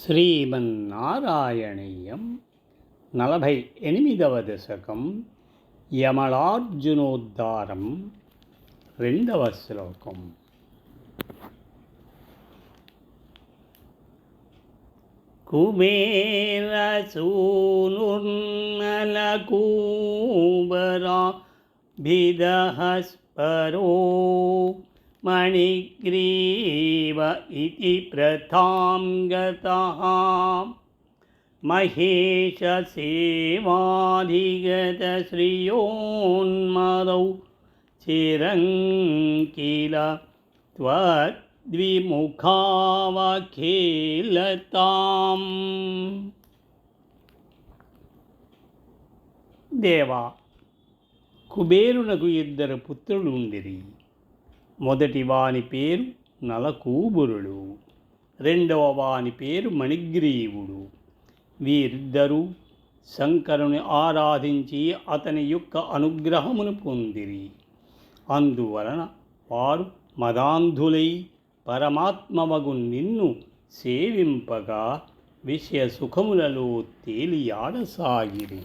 శ్రీమన్నారాయణీయం 48వ దశకం యమళార్జునోద్ధారం 2వ శ్లోకం. కుబేరసూనుర్నలకూబరాభిదహస్పరో మణిగ్రీవ ఇతి ప్రథాం గతః మహేశసేవాధిగతశ్రియోన్మదౌ చిరం కిల త్వద్విముఖావఖేళతాం. దేవా, కుబేరునకు 2 పుత్రులు ఉండిరి. మొదటి వాని పేరు నలకూబరుడు, రెండవ వాని పేరు మణిగ్రీవుడు. వీరిద్దరూ శంకరుని ఆరాధించి అతని యొక్క అనుగ్రహమును పొందిరి. అందువలన వారు మదాంధులై పరమాత్మవగు నిన్ను సేవింపగా విషయ సుఖములలో తేలియాడసాగిరి.